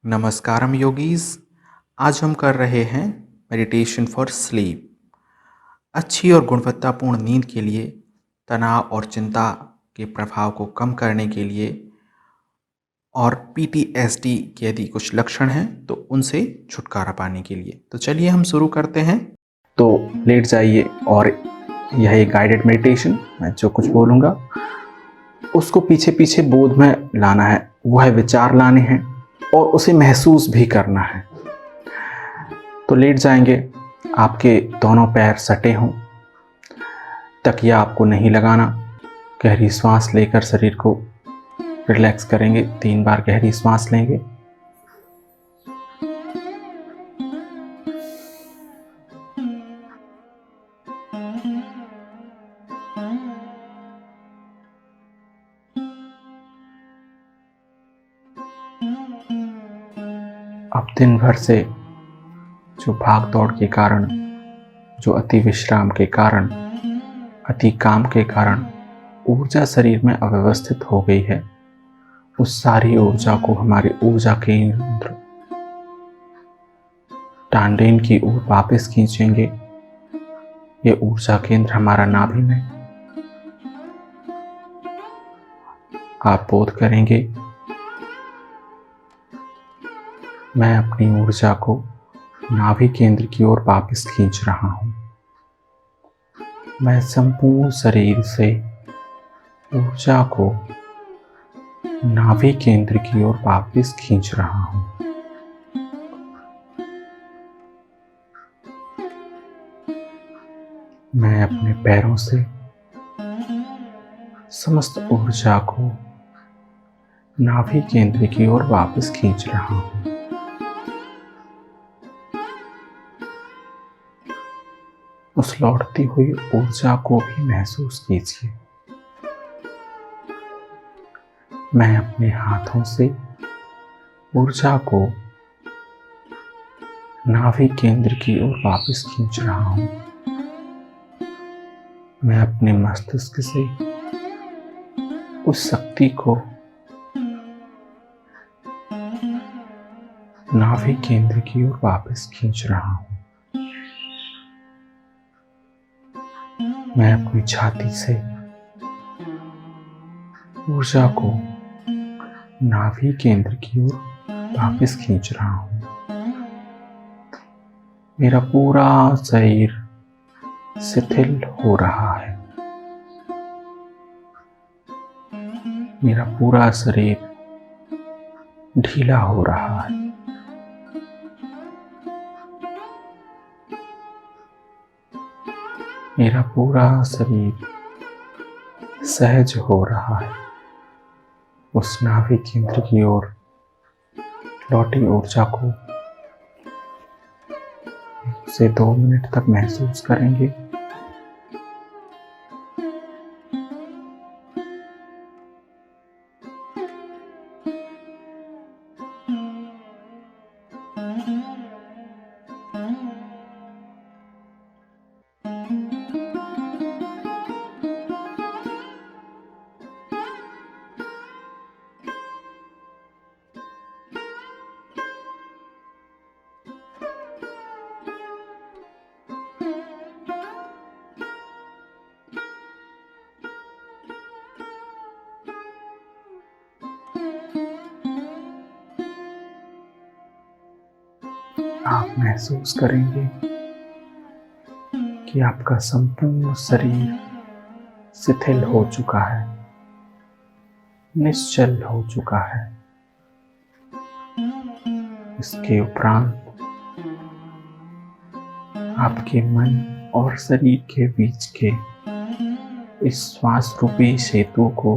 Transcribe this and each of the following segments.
नमस्कारम yogis. आज हम कर रहे हैं मेडिटेशन फॉर स्लीप। अच्छी और गुणवत्तापूर्ण नींद के लिए तनाव और चिंता के प्रभाव को कम करने के लिए और पीटीएसडी के यदि कुछ लक्षण हैं तो उनसे छुटकारा पाने के लिए। तो चलिए हम शुरू करते हैं। तो लेट जाइए और यह एक गाइडेड मेडिटेशन, मैं जो कुछ बोलूँगा उसको पीछे पीछे बोध में लाना है, वह विचार लाने हैं और उसे महसूस भी करना है। तो लेट जाएंगे, आपके दोनों पैर सटे हों, तकिया आपको नहीं लगाना। गहरी सांस लेकर शरीर को रिलैक्स करेंगे। 3 बार गहरी सांस लेंगे। अब दिन भर से जो भाग दौड़ के कारण, जो अति विश्राम के कारण, अति काम के कारण ऊर्जा शरीर में अव्यवस्थित हो गई है, उस सारी ऊर्जा को हमारे ऊर्जा केंद्र टांडेन की ओर वापस खींचेंगे। ये ऊर्जा केंद्र हमारा नाभि में। आप बोध करेंगे, मैं अपनी ऊर्जा को नाभि केंद्र की ओर वापस खींच रहा हूं। मैं संपूर्ण शरीर से ऊर्जा को नाभि केंद्र की ओर वापस खींच रहा हूं। मैं अपने पैरों से समस्त ऊर्जा को नाभि केंद्र की ओर वापस खींच रहा हूं। उस लौटती हुई ऊर्जा को भी महसूस कीजिए। मैं अपने हाथों से ऊर्जा को नाभि केंद्र की ओर वापस खींच रहा हूं। मैं अपने मस्तिष्क से उस शक्ति को नाभि केंद्र की ओर वापस खींच रहा हूं। मैं अपनी छाती से ऊर्जा को नाभि केंद्र की ओर वापस खींच रहा हूं। मेरा पूरा शरीर शिथिल हो रहा है। मेरा पूरा शरीर ढीला हो रहा है। मेरा पूरा शरीर सहज हो रहा है। उस नाभि केंद्र की ओर लौटी ऊर्जा को 1 से 2 मिनट तक महसूस करेंगे। आप महसूस करेंगे कि आपका संपूर्ण शरीर शिथिल हो चुका है, निश्चल हो चुका है। इसके उपरांत आपके मन और शरीर के बीच के इस श्वास रूपी सेतु को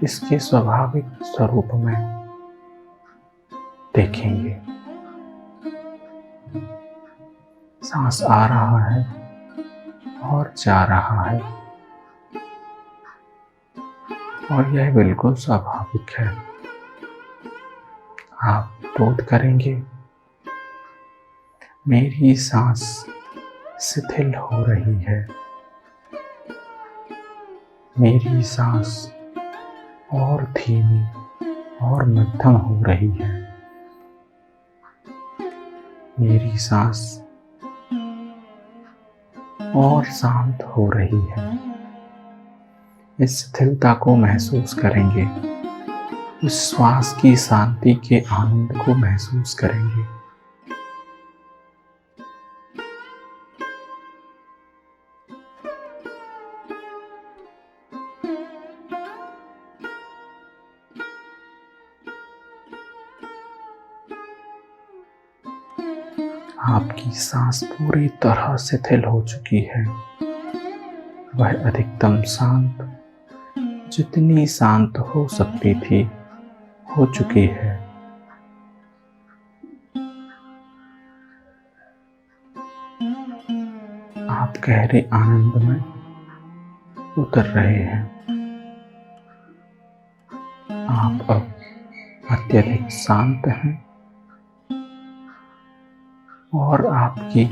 इसके स्वाभाविक स्वरूप में देखेंगे। सांस आ रहा है और जा रहा है और यह बिल्कुल स्वाभाविक है। आप बोध करेंगे, मेरी सांस शिथिल हो रही है। मेरी सांस और धीमी और मध्यम हो रही है। मेरी सांस और शांत हो रही है। इस स्थिरता को महसूस करेंगे, इस श्वास की शांति के आनंद को महसूस करेंगे। आपकी सांस पूरी तरह शिथिल हो चुकी है। वह अधिकतम शांत, जितनी शांत हो सकती थी, हो चुकी है। आप गहरे आनंद में उतर रहे हैं। आप अब अत्यधिक शांत हैं और आपकी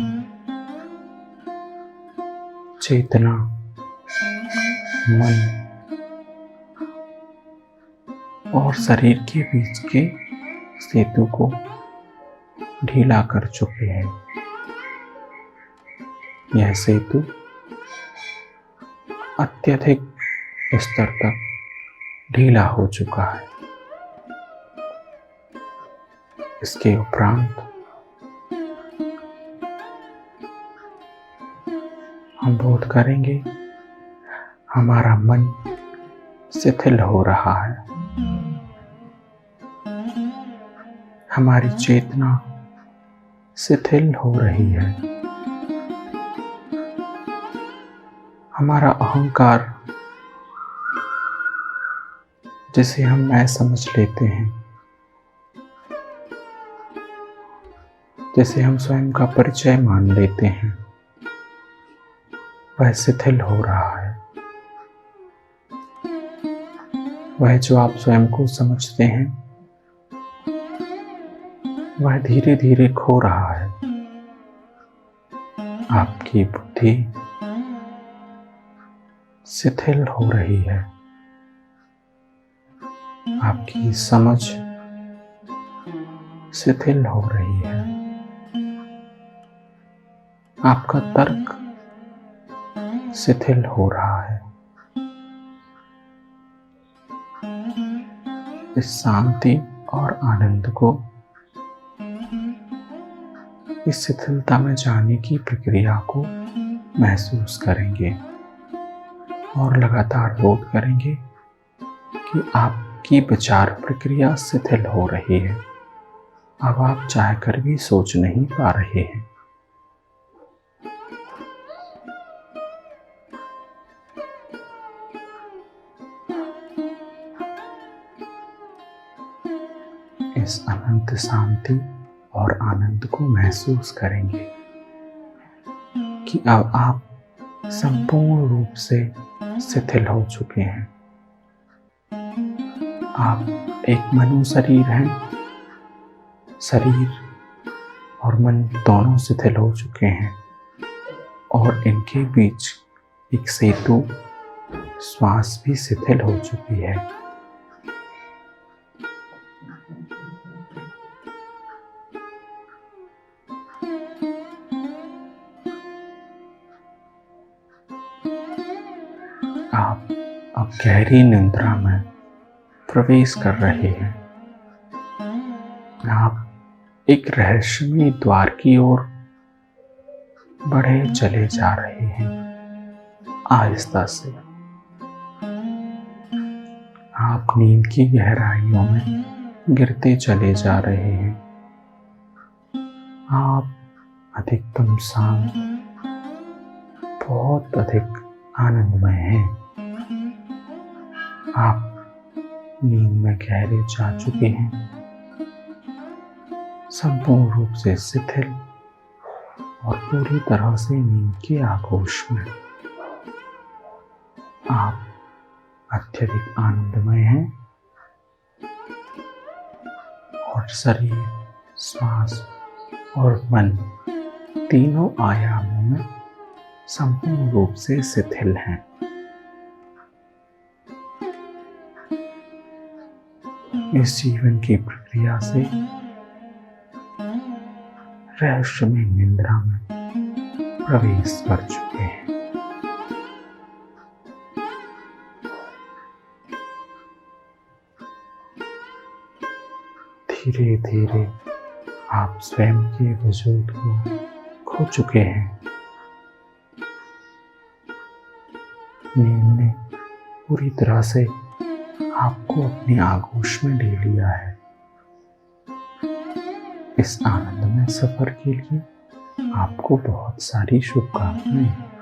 चेतना, मन और शरीर के बीच के सेतु को ढीला कर चुके हैं। यह सेतु अत्यधिक स्तर तक ढीला हो चुका है। इसके उपरांत हम बोध करेंगे, हमारा मन शिथिल हो रहा है। हमारी चेतना शिथिल हो रही है। हमारा अहंकार, जिसे हम मैं समझ लेते हैं, जिसे हम स्वयं का परिचय मान लेते हैं, वह शिथिल हो रहा है। वह जो आप स्वयं को समझते हैं, वह धीरे धीरे खो रहा है। आपकी बुद्धि शिथिल हो रही है। आपकी समझ शिथिल हो रही है। आपका तर्क शिथिल हो रहा है। इस शांति और आनंद को, इस शिथिलता में जाने की प्रक्रिया को महसूस करेंगे और लगातार बोध करेंगे कि आपकी विचार प्रक्रिया शिथिल हो रही है। अब आप चाहकर भी सोच नहीं पा रहे हैं। इस अनंत शांति और आनंद को महसूस करेंगे कि अब आप संपूर्ण रूप से शिथिल हो चुके हैं। आप एक मनु शरीर हैं। शरीर और मन दोनों शिथिल हो चुके हैं और इनके बीच एक सेतु, श्वास भी शिथिल हो चुकी है। आप अब गहरी निद्रा में प्रवेश कर रहे हैं। आप एक रहस्यमयी द्वार की ओर बढ़े चले जा रहे हैं। आहिस्ता से आप नींद की गहराइयों में गिरते चले जा रहे हैं। आप अधिकतम शांत, बहुत अधिक आनंदमय हैं। आप नींद में गहरे जा चुके हैं, संपूर्ण रूप से शिथिल और पूरी तरह से नींद के आगोश में। आप अत्यधिक आनंदमय हैं और शरीर, श्वास और मन तीनों आयामों में संपूर्ण रूप से शिथिल हैं। इस जीवन की प्रक्रिया से रहस्यमय निद्रा में प्रवेश कर चुके हैं। धीरे धीरे आप स्वयं के वजूद को खो चुके हैं। नींद ने पूरी तरह से आपको अपनी आगोश में ले लिया है। इस आनंदमय सफर के लिए आपको बहुत सारी शुभकामनाएं।